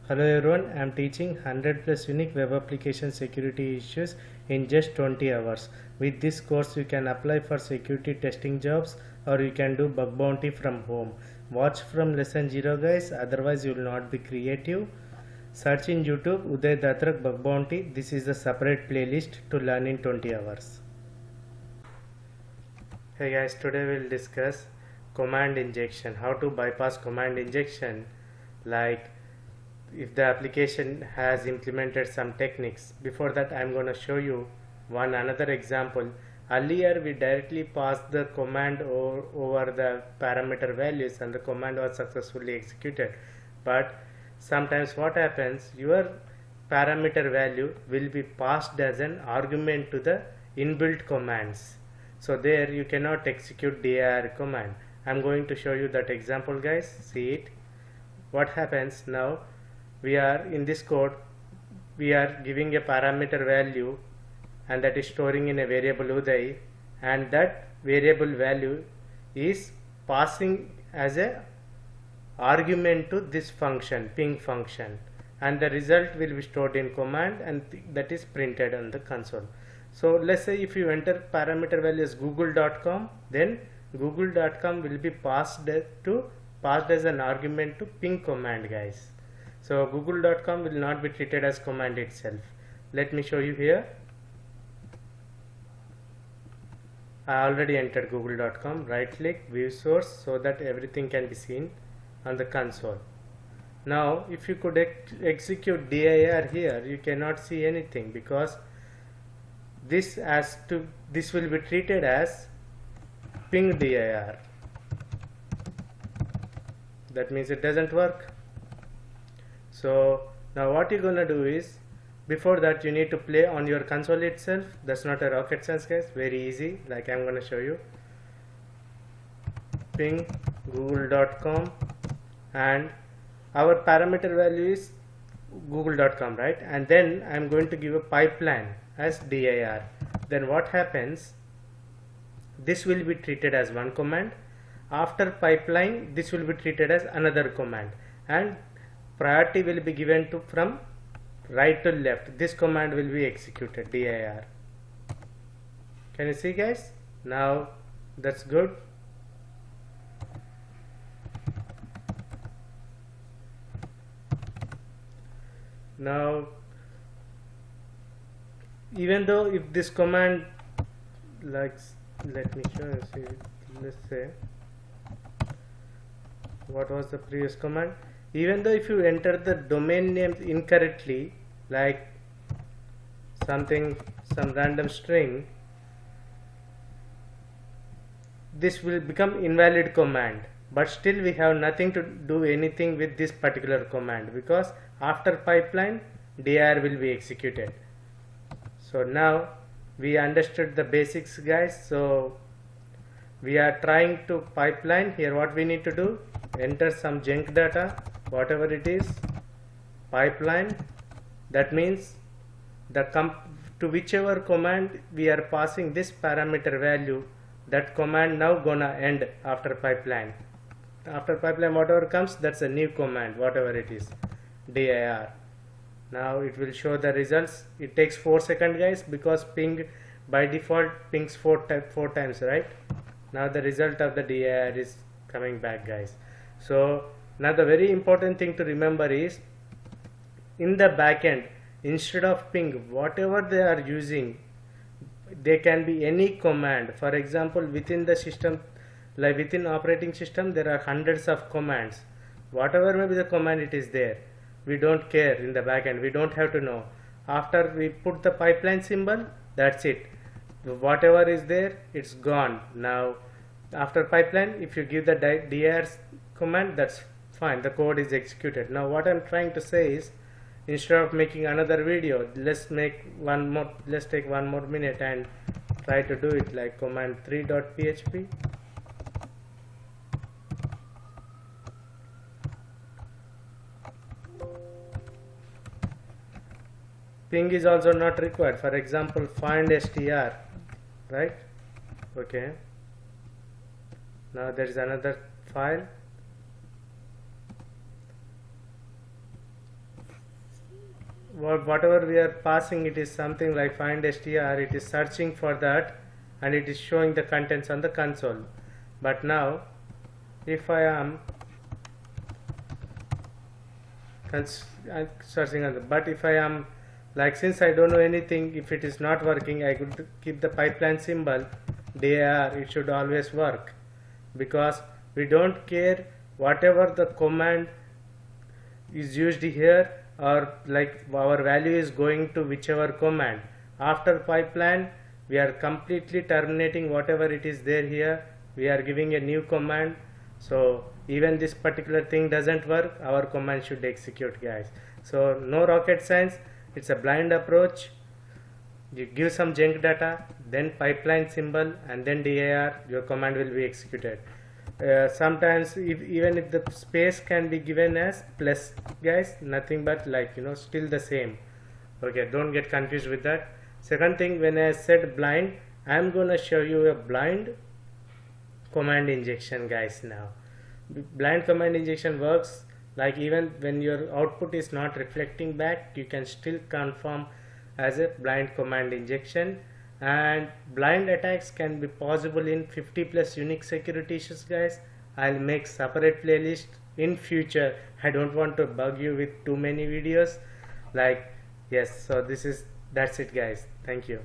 Hello everyone, I am teaching 100 plus unique web application security issues in just 20 hours. With this course you can apply for security testing jobs or you can do bug bounty from home. Watch from lesson 0 guys, otherwise you will not be creative. Search in YouTube Uday Datrak bug bounty. This is a separate playlist to learn in 20 hours. Hey guys, today we'll discuss command injection, how to bypass command injection, like if the application has implemented some techniques. Before that I'm going to show you another example. Earlier we directly passed the command over the parameter values and the command was successfully executed, but sometimes what happens, your parameter value will be passed as an argument to the inbuilt commands, so there you cannot execute dir command. I'm going to show you that example guys. See it. What happens now, we are in this code, we are giving a parameter value and that is storing in a variable Uday, and that variable value is passing as a argument to this function, ping function, and the result will be stored in command and that is printed on the console. So let's say if you enter parameter value as google.com, then google.com will be passed as an argument to ping command guys. So google.com will not be treated as command itself. Let me show you here. I already entered google.com. Right click, view source, so that everything can be seen on the console. Now if you could execute dir here, you cannot see anything because this will be treated as ping dir. That means it doesn't work. So now what you're gonna do is, before that you need to play on your console itself. That's not a rocket science guys, very easy, like I'm gonna show you. Ping google.com and our parameter value is google.com, right? And then I'm going to give a pipeline as dir. Then what happens, this will be treated as one command. After pipeline, this will be treated as another command, and priority will be given to from right to left. This command will be executed, dir. Can you see guys? Now that's good. Now even though if this command, like, let me show you, see, let's say what was the previous command. Even though if you enter the domain name incorrectly, like some random string, this will become invalid command, but still we have nothing to do anything with this particular command because after pipeline dir will be executed. So now we understood the basics guys. So we are trying to pipeline here. What we need to do, enter some junk data, whatever it is, pipeline. That means to whichever command we are passing this parameter value, that command now gonna end after pipeline. After pipeline whatever comes, that's a new command, whatever it is, dir. Now it will show the results. It takes 4 seconds guys, because ping by default pings 4 times, right? Now the result of the dir is coming back guys. So now the very important thing to remember is, in the backend, instead of ping, whatever they are using, they can be any command. For example, within the system, like within operating system, there are hundreds of commands. Whatever may be the command, it is there. We don't care in the backend. We don't have to know. After we put the pipeline symbol, that's it. Whatever is there, it's gone. Now after pipeline, if you give the dir command, that's fine, the code is executed. Now what I'm trying to say is, instead of making another video, let's take one more minute and try to do it, like command 3.php. Ping is also not required. For example, find str, right? Okay, now there is another file, whatever we are passing, it is something like find str, it is searching for that and it is showing the contents on the console. But now if I am searching on the, but if I am like, since I don't know anything, if it is not working, I could keep the pipeline symbol dir, it should always work, because we don't care whatever the command is used here, or like our value is going to whichever command. After pipeline we are completely terminating whatever it is there here, we are giving a new command. So even this particular thing doesn't work, our command should execute, guys. So no rocket science, it's a blind approach. You give some junk data, then pipeline symbol, and then dir, your command will be executed. Sometimes even if the space can be given as plus, guys, nothing but like, you know, still the same. Okay, don't get confused with that. Second thing, when I said blind, I am gonna show you a blind command injection, guys. Now blind command injection works like, even when your output is not reflecting back, you can still confirm as a blind command injection. And blind attacks can be possible in 50 plus Unix security issues, guys. I'll make separate playlist in future. I don't want to bug you with too many videos, like, yes. So that's it, guys. Thank you.